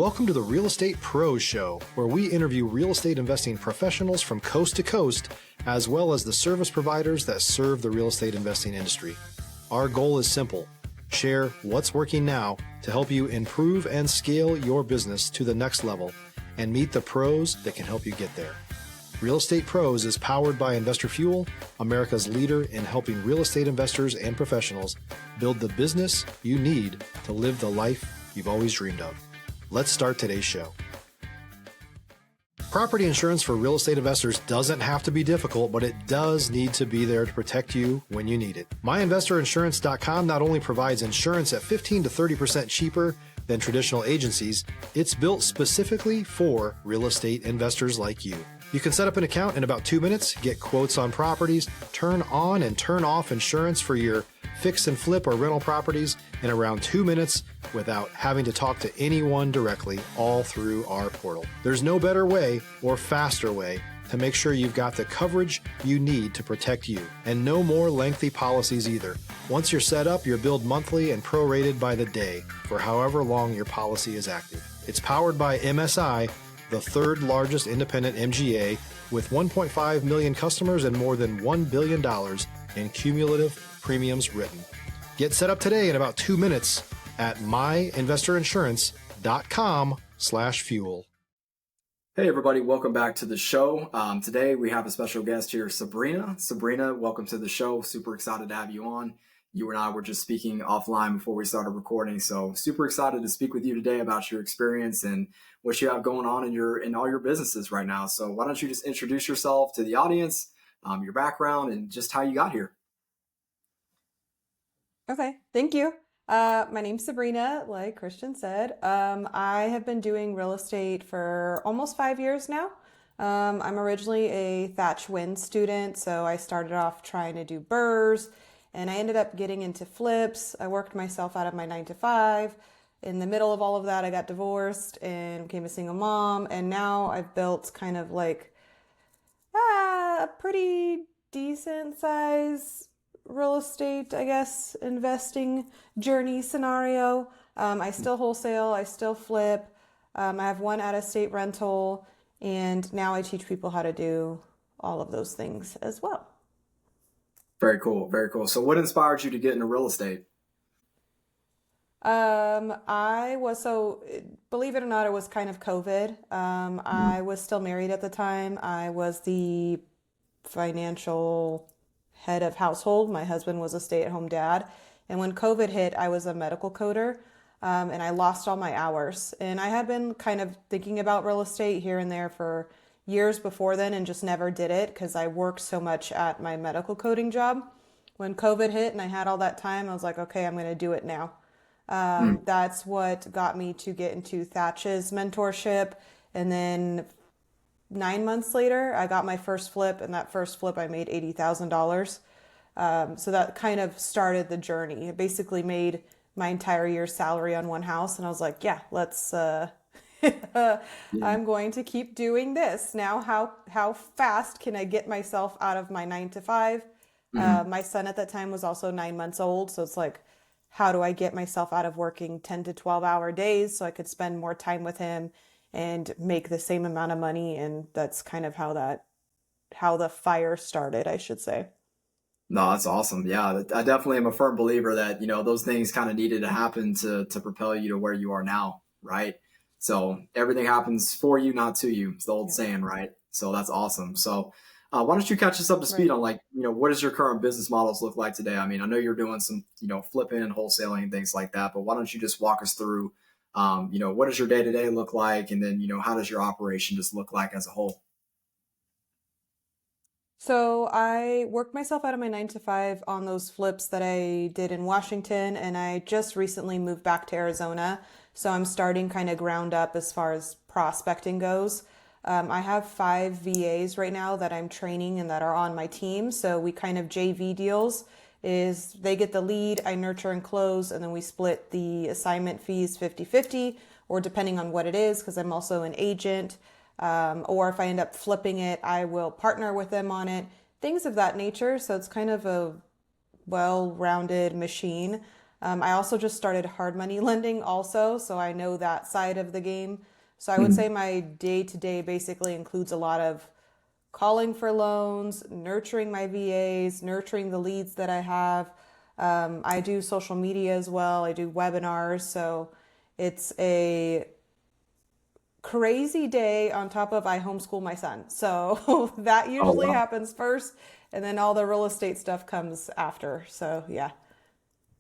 Welcome to the Real Estate Pros Show, where we interview real estate investing professionals from coast to coast, as well as the service providers that serve the real estate investing industry. Our goal is simple: share what's working now to help you improve and scale your business to the next level and meet the pros that can help you get there. Real Estate Pros is powered by Investor Fuel, America's leader in helping real estate investors and professionals build the business you need to live the life you've always dreamed of. Let's start today's show. Property insurance for real estate investors doesn't have to be difficult, but it does need to be there to protect you when you need it. MyInvestorInsurance.com not only provides insurance at 15 to 30% cheaper than traditional agencies, it's built specifically for real estate investors like you. You can set up an account in about 2 minutes, get quotes on properties, turn on and turn off insurance for your fix and flip or rental properties in around 2 minutes without having to talk to anyone directly, all through our portal. There's no better way or faster way to make sure you've got the coverage you need to protect you, and no more lengthy policies either. Once you're set up, you're billed monthly and prorated by the day for however long your policy is active. It's powered by MSI, the third largest independent MGA, with 1.5 million customers and more than $1 billion in cumulative premiums written. Get set up today in about 2 minutes at myinvestorinsurance.com/fuel. Hey everybody, welcome back to the show. Today we have a special guest here, Sabrina. Sabrina, welcome to the show. Super excited to have you on. You and I were just speaking offline before we started recording, so super excited to speak with you today about your experience and what you have going on in all your businesses right now. So why don't you just introduce yourself to the audience, your background, and just how you got here. Okay, thank you. My name's Sabrina, like Christian said. I have been doing real estate for almost 5 years now. I'm originally a Thatch Win student, so I started off trying to do burrs, and I ended up getting into flips. I worked myself out of my 9 to 5. In the middle of all of that, I got divorced and became a single mom, and now I've built kind of like a pretty decent size real estate, I guess, investing journey scenario. I still wholesale, I still flip. I have one out-of-state rental, and now I teach people how to do all of those things as well. Very cool, very cool. So what inspired you to get into real estate? Believe it or not, it was kind of COVID. I was still married at the time. I was the financial head of household. My husband was a stay-at-home dad. And when COVID hit, I was a medical coder, and I lost all my hours. And I had been kind of thinking about real estate here and there for years before then and just never did it because I worked so much at my medical coding job. When COVID hit and I had all that time, I was like, okay, I'm going to do it now. That's what got me to get into Thatch's mentorship. And then 9 months later, I got my first flip, and that first flip, I made $80,000. So that kind of started the journey. It basically made my entire year's salary on one house. And I was like, yeah, let's, I'm going to keep doing this. Now, how fast can I get myself out of my 9 to 5? My son at that time was also 9 months old. So it's like, how do I get myself out of working 10 to 12-hour days so I could spend more time with him and make the same amount of money? And that's kind of how the fire started, I should say. No, that's awesome. Yeah, I definitely am a firm believer that, those things kind of needed to happen to propel you to where you are now, right? So everything happens for you, not to you. It's the old saying, right? So that's awesome. So why don't you catch us up to speed on what does your current business models look like today? I mean, I know you're doing some, flipping and wholesaling and things like that, but why don't you just walk us through, what does your day-to-day look like? And then, how does your operation just look like as a whole? So I worked myself out of my 9 to 5 on those flips that I did in Washington, and I just recently moved back to Arizona. So I'm starting kind of ground up as far as prospecting goes. I have 5 VAs right now that I'm training and that are on my team. So we kind of JV deals is they get the lead, I nurture and close, and then we split the assignment fees 50-50, or depending on what it is, because I'm also an agent. Or if I end up flipping it, I will partner with them on it, things of that nature. So it's kind of a well-rounded machine. I also just started hard money lending also, so I know that side of the game. So I would say my day to day basically includes a lot of calling for loans, nurturing my VAs, nurturing the leads that I have. I do social media as well. I do webinars. So it's a crazy day on top of I homeschool my son. So that Oh, usually wow. happens first, and then all the real estate stuff comes after. So yeah.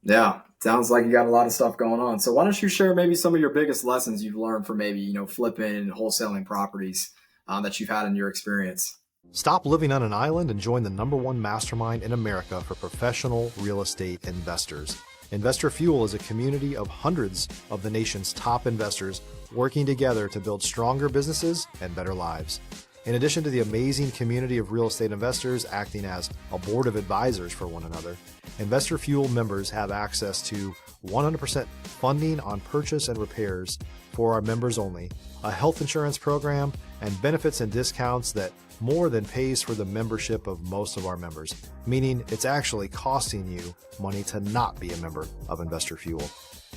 Yeah, sounds like you got a lot of stuff going on. So why don't you share maybe some of your biggest lessons you've learned from maybe, flipping and wholesaling properties that you've had in your experience? Stop living on an island and join the #1 mastermind in America for professional real estate investors. Investor Fuel is a community of hundreds of the nation's top investors working together to build stronger businesses and better lives. In addition to the amazing community of real estate investors acting as a board of advisors for one another, Investor Fuel members have access to 100% funding on purchase and repairs for our members only, a health insurance program, and benefits and discounts that more than pays for the membership of most of our members, meaning it's actually costing you money to not be a member of Investor Fuel.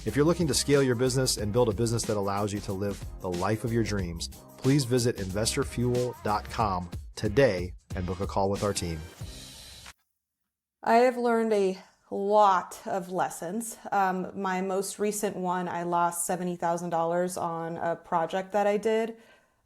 If you're looking to scale your business and build a business that allows you to live the life of your dreams, please visit investorfuel.com today and book a call with our team. I have learned a lot of lessons. My most recent one, I lost $70,000 on a project that I did.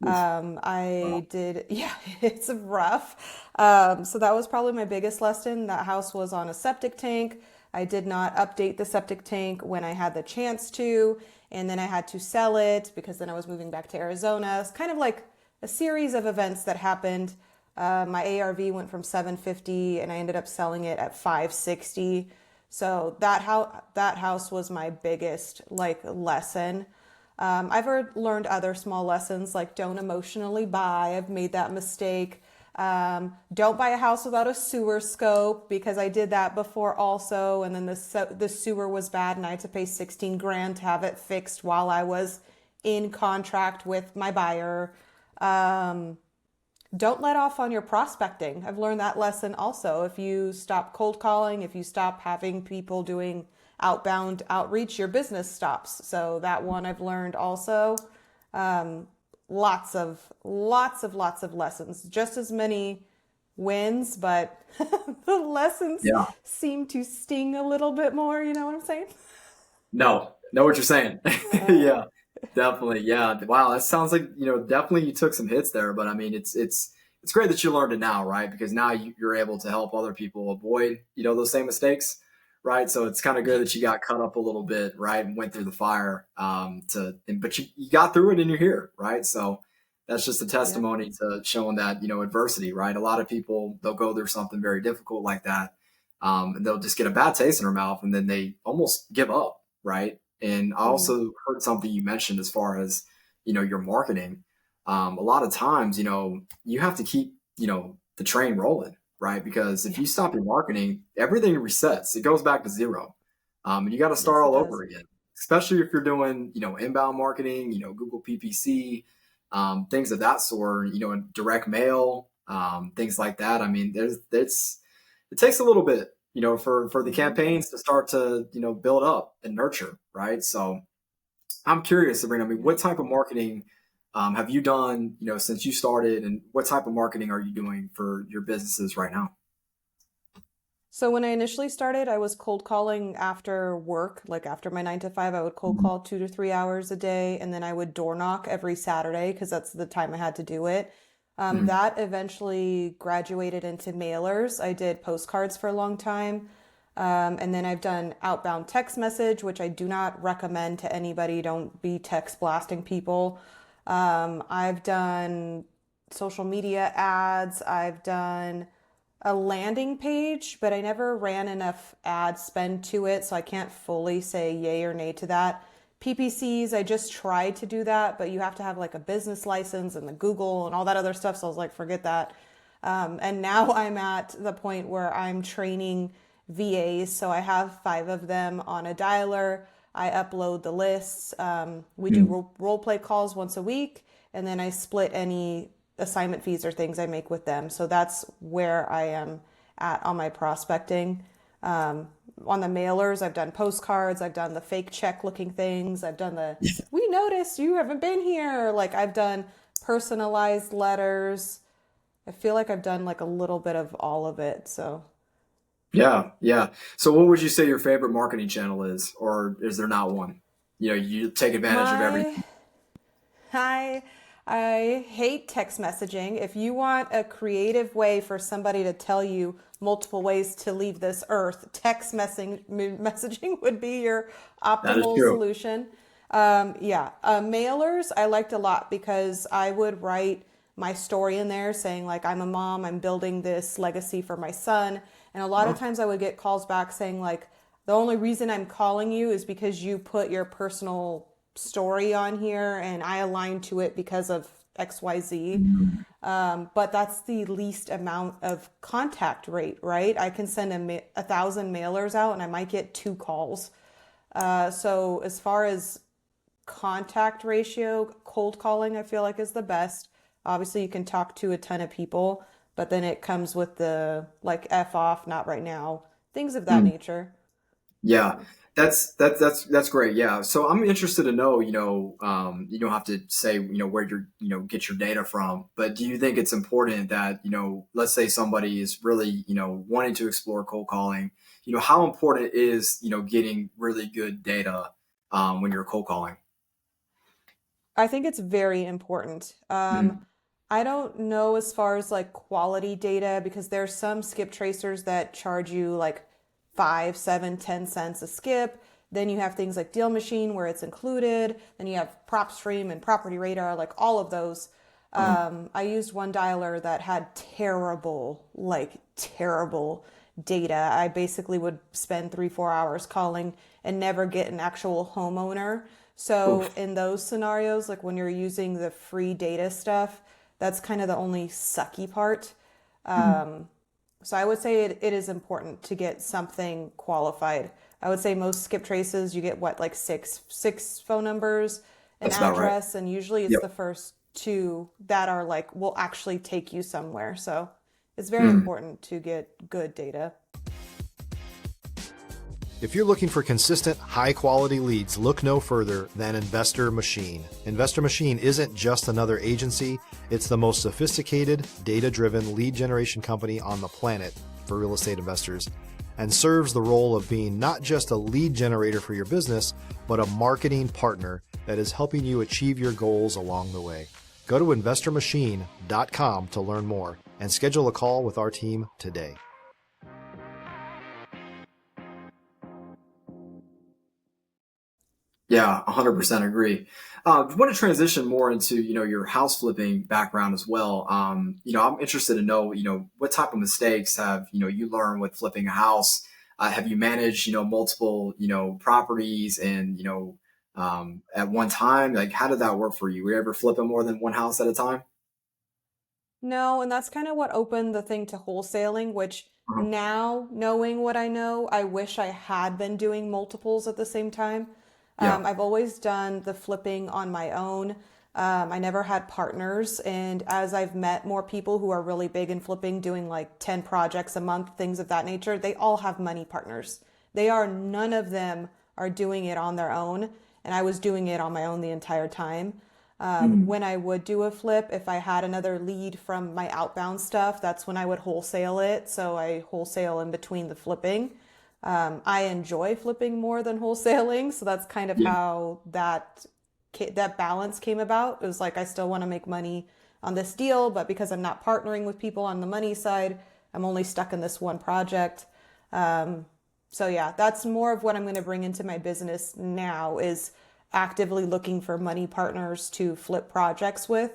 I did, yeah, it's rough. So that was probably my biggest lesson. That house was on a septic tank. I did not update the septic tank when I had the chance to, and then I had to sell it because then I was moving back to Arizona. It's kind of like a series of events that happened. My ARV went from 750 and I ended up selling it at 560. So that house was my biggest lesson. Learned other small lessons like don't emotionally buy. I've made that mistake. Don't buy a house without a sewer scope because I did that before also. And then the sewer was bad and I had to pay 16 grand to have it fixed while I was in contract with my buyer. Don't let off on your prospecting. I've learned that lesson also. If you stop cold calling, if you stop having people doing outbound outreach, your business stops. So that one I've learned also. Lots of lessons, just as many wins, but the lessons Yeah. seem to sting a little bit more. You know what I'm saying? No, know what you're saying. Yeah, definitely. Yeah. Wow. That sounds like, definitely you took some hits there, but I mean, it's great that you learned it now, right? Because now you're able to help other people avoid, those same mistakes, right? So it's kind of good that you got cut up a little bit, right? And went through the fire, but you got through it and you're here, right? So that's just a Yeah. testimony to showing that, adversity, right? A lot of people, they'll go through something very difficult like that. And they'll just get a bad taste in their mouth and then they almost give up, right? And I Mhm. also heard something you mentioned as far as, your marketing. A lot of times, you have to keep, the train rolling, right? Because if Yeah. you stop your marketing, everything resets. It goes back to zero. And you got to start Yes, it all over does. again, especially if you're doing, inbound marketing, Google PPC, things of that sort, direct mail, things like that. I mean, it takes a little bit, for the Hmm. campaigns to start to, build up and nurture, right? So I'm curious, Sabrina, I mean, Yeah. what type of marketing have you done, since you started, and what type of marketing are you doing for your businesses right now? So when I initially started, I was cold calling after work, like after my 9 to 5, I would cold call 2 to 3 hours a day, and then I would door knock every Saturday because that's the time I had to do it. Mm, That eventually graduated into mailers. I did postcards for a long time. And then I've done outbound text message, which I do not recommend to anybody. Don't be text blasting people. I've done social media ads. I've done a landing page, but I never ran enough ad spend to it, so I can't fully say yay or nay to that. PPCs, I just tried to do that, but you have to have like a business license and the Google and all that other stuff, so I was like, forget that. And now I'm at the point where I'm training VAs, so I have 5 of them on a dialer. I upload the lists. We do mm. role play calls once a week, and then I split any assignment fees or things I make with them. So that's where I am at on my prospecting. On the mailers, I've done postcards, I've done the fake check looking things, I've done the, we noticed you haven't been here. Like I've done personalized letters. I feel like I've done like a little bit of all of it. So Yeah, yeah. So what would you say your favorite marketing channel is, or is there not one? You take advantage of my, everything. I, I hate text messaging. If you want a creative way for somebody to tell you multiple ways to leave this earth, messaging would be your That is optimal true. solution. Mailers I liked a lot because I would write my story in there saying like I'm a mom, I'm building this legacy for my son, and a lot of Huh? times I would get calls back saying like the only reason I'm calling you is because you put your personal story on here and I align to it because of XYZ. But that's the least amount of contact rate, right? I can send 1,000 mailers out and I might get 2 calls. So as far as contact ratio, cold calling, I feel like is the best. Obviously, you can talk to a ton of people, but then it comes with the like F off, not right now, things of that nature. Yeah, that's great. Yeah. So I'm interested to know, you don't have to say, where get your data from, but do you think it's important that, let's say somebody is really, wanting to explore cold calling, how important is, getting really good data, when you're cold calling? I think it's very important. Mm. I don't know as far as like quality data because there's some skip tracers that charge you like 5, 7, 10 cents a skip. Then you have things like Deal Machine where it's included. Then you have PropStream and Property Radar, like all of those. Uh-huh. I used one dialer that had terrible data. I basically would spend 3, 4 hours calling and never get an actual homeowner. So Oof. in those scenarios, like when you're using the free data stuff, that's kind of the only sucky part. Mm. So I would say it is important to get something qualified. I would say most skip traces you get what like six phone numbers, an That's about right. address, and usually it's Yep. the first two that are like will actually take you somewhere. So it's very Mm. important to get good data. If you're looking for consistent, high quality leads, look no further than Investor Machine. Investor Machine isn't just another agency, it's the most sophisticated, data driven lead generation company on the planet for real estate investors, and serves the role of being not just a lead generator for your business, but a marketing partner that is helping you achieve your goals along the way. Go to investormachine.com to learn more and schedule a call with our team today. Yeah, 100% agree. I want to transition more into, your house flipping background as well. I'm interested to know, what type of mistakes have, you learned with flipping a house? Have you managed, multiple, properties and, at one time? Like, how did that work for you? Were you ever flipping more than one house at a time? No, and that's kind of what opened the thing to wholesaling, which Uh-huh. now, knowing what I know, I wish I had been doing multiples at the same time. Yeah. I've always done the flipping on my own. I never had partners, and as I've met more people who are really big in flipping, doing like 10 projects a month, things of that nature, they all have money partners. None of them are doing it on their own, and I was doing it on my own the entire time. Mm. When I would do a flip, if I had another lead from my outbound stuff, that's when I would wholesale it. So I wholesale in between the flipping. I enjoy flipping more than wholesaling, so that's kind of Yeah. how that balance came about. It was like I still want to make money on this deal, but because I'm not partnering with people on the money side, I'm only stuck in this one project. So yeah, that's more of what I'm going to bring into my business now is actively looking for money partners to flip projects with.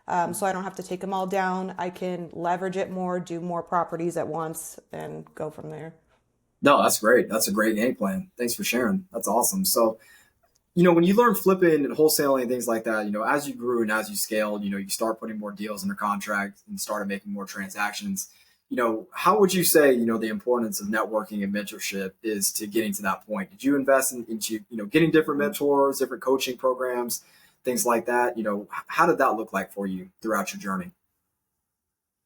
So I don't have to take them all down. I can leverage it more, do more properties at once, and go from there. No, that's great. That's a great game plan. Thanks for sharing. That's awesome. So, when you learn flipping and wholesaling and things like that, as you grew and as you scaled, you start putting more deals under contract and started making more transactions. How would you say, the importance of networking and mentorship is to getting to that point? Did you invest into, getting different mentors, different coaching programs, things like that? How did that look like for you throughout your journey?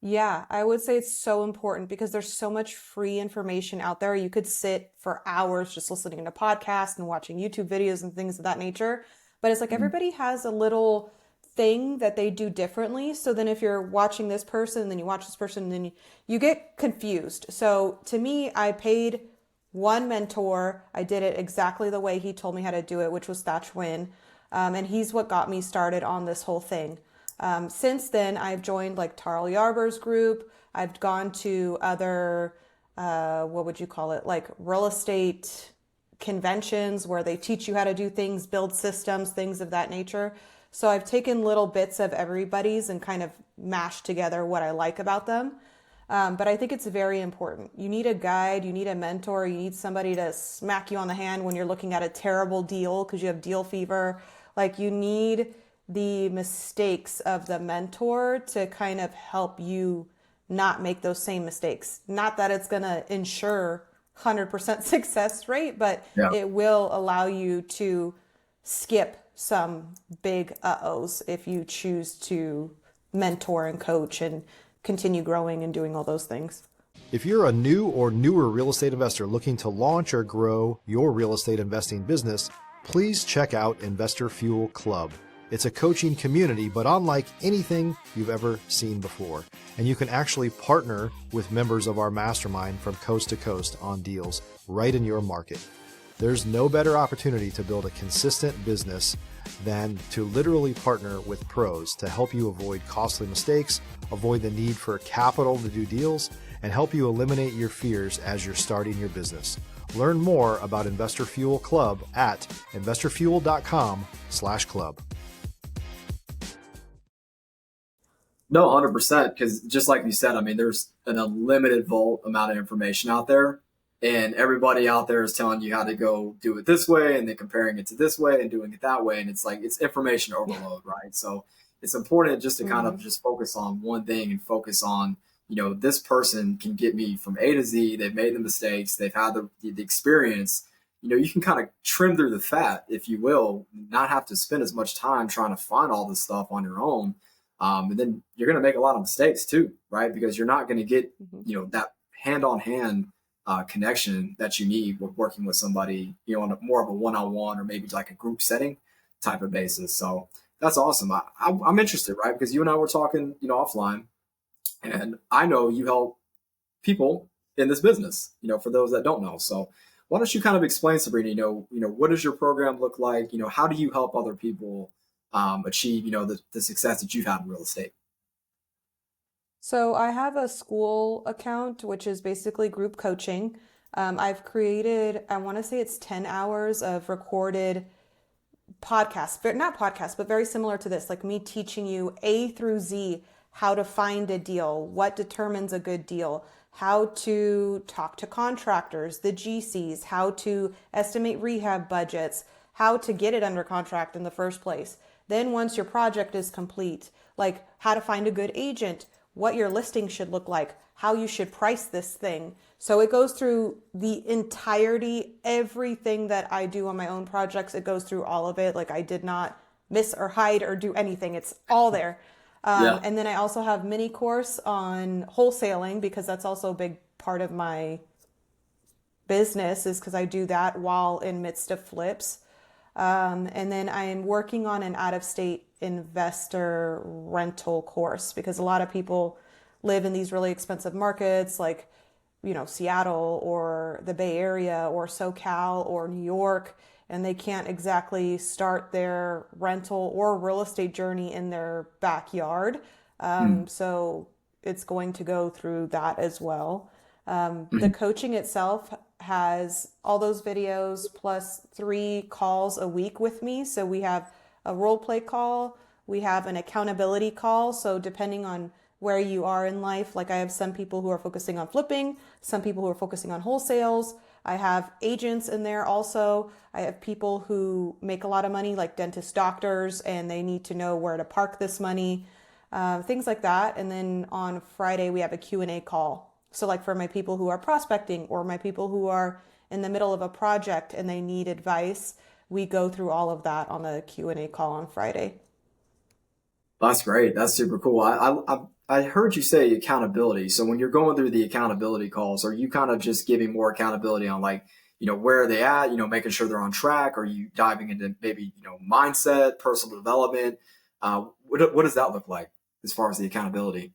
Yeah, I would say it's so important because there's so much free information out there. You could sit for hours just listening to podcasts and watching YouTube videos and things of that nature. But it's like Mhm. everybody has a little thing that they do differently. So then if you're watching this person, then you watch this person, and then you get confused. So to me, I paid one mentor. I did it exactly the way he told me how to do it, which was Thatch Win. And he's what got me started on this whole thing. Since then, I've joined like Tarl Yarber's group. I've gone to other, what would you call it, like real estate conventions where they teach you how to do things, build systems, things of that nature. So I've taken little bits of everybody's and kind of mashed together what I like about them. But I think it's very important. You need a guide, you need a mentor, you need somebody to smack you on the hand when you're looking at a terrible deal because you have deal fever. Like you need the mistakes of the mentor to kind of help you not make those same mistakes. Not that it's going to ensure 100% success rate, but Yeah. it will allow you to skip some big uh-ohs if you choose to mentor and coach and continue growing and doing all those things. If you're a new or newer real estate investor looking to launch or grow your real estate investing business, please check out Investor Fuel Club. It's a coaching community, but unlike anything you've ever seen before. And you can actually partner with members of our mastermind from coast to coast on deals right in your market. There's no better opportunity to build a consistent business than to literally partner with pros to help you avoid costly mistakes, avoid the need for capital to do deals, and help you eliminate your fears as you're starting your business. Learn more about Investor Fuel Club at investorfuel.com/club. No, 100%. Because just like you said, I mean, there's an unlimited amount of information out there, and everybody out there is telling you how to go do it this way, and then comparing it to this way and doing it that way. And it's like, it's information overload, right? So it's important just to kind of Mm-hmm. just focus on one thing and focus on, this person can get me from A to Z. They've made the mistakes, they've had the experience. You can kind of trim through the fat, if you will, not have to spend as much time trying to find all this stuff on your own. And then you're going to make a lot of mistakes too, right? Because you're not going to get, Mm-hmm. that hand-on-hand connection that you need with working with somebody, on more of a one-on-one or maybe like a group setting type of basis. So that's awesome. I'm interested, right? Because you and I were talking, offline, and I know you help people in this business, for those that don't know. So why don't you kind of explain, Sabrina, what does your program look like? How do you help other people achieve, the success that you've had in real estate? So I have a school account, which is basically group coaching. I've created, I want to say it's 10 hours of recorded podcasts, but not podcasts, but very similar to this, like me teaching you A through Z how to find a deal, what determines a good deal, how to talk to contractors, the GCs, how to estimate rehab budgets, how to get it under contract in the first place. Then once your project is complete, like how to find a good agent, what your listing should look like, how you should price this thing. So it goes through the entirety, everything that I do on my own projects. It goes through all of it. Like I did not miss or hide or do anything. It's all there. Yeah. And then I also have mini course on wholesaling because that's also a big part of my business is because I do that while in midst of flips. And then I'm working on an out-of-state investor rental course because a lot of people live in these really expensive markets like, Seattle or the Bay Area or SoCal or New York, and they can't exactly start their rental or real estate journey in their backyard. Mm. So it's going to go through that as well. The Mhm. coaching itself has all those videos plus 3 calls a week with me. So we have a role play call, we have an accountability call. So depending on where you are in life, like I have some people who are focusing on flipping, some people who are focusing on wholesales. I have agents in there also. I have people who make a lot of money, like dentists, doctors, and they need to know where to park this money, things like that. And then on Friday, we have a Q&A call. So like for my people who are prospecting or my people who are in the middle of a project and they need advice, we go through all of that on the Q&A call on Friday. That's great. That's super cool. I heard you say accountability. So when you're going through the accountability calls, are you kind of just giving more accountability on like, where are they at, making sure they're on track? Are you diving into maybe, mindset, personal development? What does that look like as far as the accountability?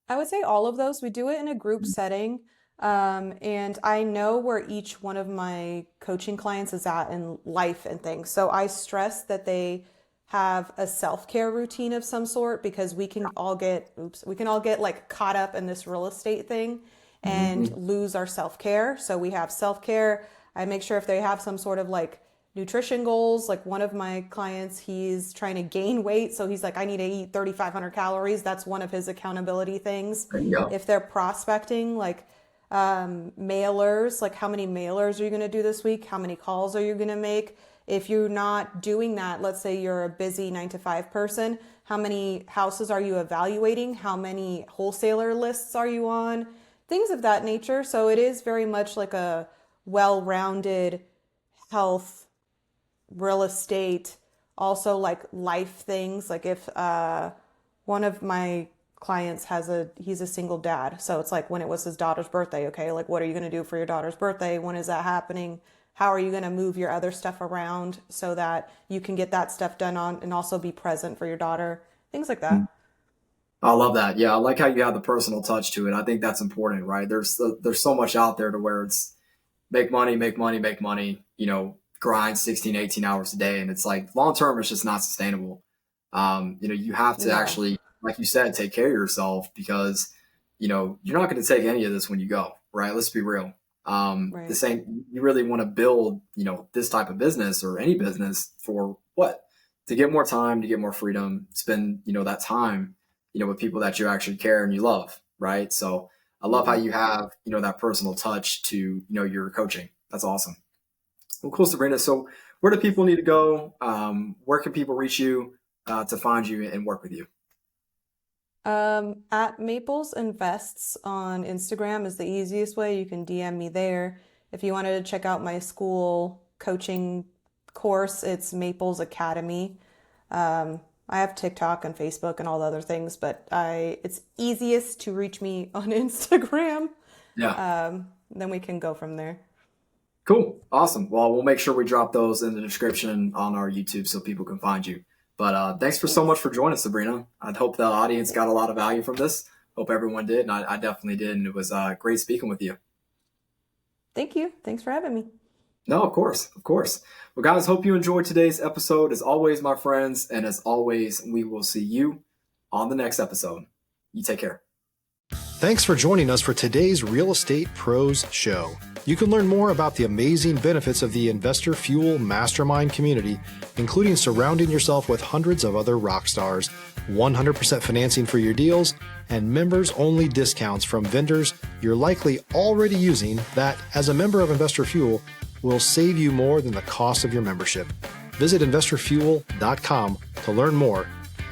I would say all of those. We do it in a group setting. And I know where each one of my coaching clients is at in life and things. So I stress that they have a self-care routine of some sort because we can all get like caught up in this real estate thing and Mm-hmm. lose our self-care. So we have self-care. I make sure if they have some sort of like nutrition goals, like one of my clients, he's trying to gain weight. So he's like, I need to eat 3,500 calories. That's one of his accountability things. There you go. If they're prospecting, like mailers, like how many mailers are you going to do this week? How many calls are you going to make? If you're not doing that, let's say you're a busy 9 to 5 person, how many houses are you evaluating? How many wholesaler lists are you on? Things of that nature. So it is very much like a well-rounded health, real estate, also like life things. Like if one of my clients he's a single dad. So it's like when it was his daughter's birthday, okay, like what are you going to do for your daughter's birthday? When is that happening? How are you going to move your other stuff around so that you can get that stuff done on and also be present for your daughter? Things like that. I love that. Yeah, I like how you have the personal touch to it. I think that's important, right? There's so much out there to where it's make money, make money, make money, grind 16, 18 hours a day. And it's like long term, it's just not sustainable. You have to Yeah. actually, like you said, take care of yourself because, you're not going to take any of this when you go, right? Let's be real. The Right. same, you really want to build, this type of business or any business for what? To get more time, to get more freedom, spend, that time, with people that you actually care and you love, right? So I love how Mhm. you have, that personal touch to, your coaching. That's awesome. Well, cool, Sabrina. So where do people need to go? Where can people reach you to find you and work with you? At Maples Invests on Instagram is the easiest way. You can DM me there. If you wanted to check out my school coaching course, it's Maples Academy. I have TikTok and Facebook and all the other things, but it's easiest to reach me on Instagram. Yeah. Then we can go from there. Cool. Awesome. Well, we'll make sure we drop those in the description on our YouTube so people can find you. But thanks for so much for joining, Sabrina. I hope the audience got a lot of value from this. Hope everyone did, and I definitely did. And it was great speaking with you. Thank you. Thanks for having me. No, of course. Of course. Well, guys, hope you enjoyed today's episode. As always, my friends, and as always, we will see you on the next episode. You take care. Thanks for joining us for today's Real Estate Pros Show. You can learn more about the amazing benefits of the Investor Fuel Mastermind community, including surrounding yourself with hundreds of other rock stars, 100% financing for your deals, and members-only discounts from vendors you're likely already using that, as a member of Investor Fuel, will save you more than the cost of your membership. Visit investorfuel.com to learn more.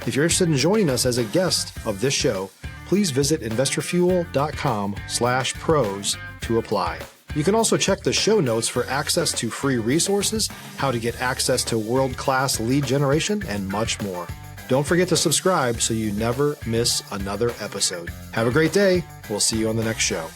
If you're interested in joining us as a guest of this show, please visit investorfuel.com/pros to apply. You can also check the show notes for access to free resources, how to get access to world-class lead generation, and much more. Don't forget to subscribe so you never miss another episode. Have a great day. We'll see you on the next show.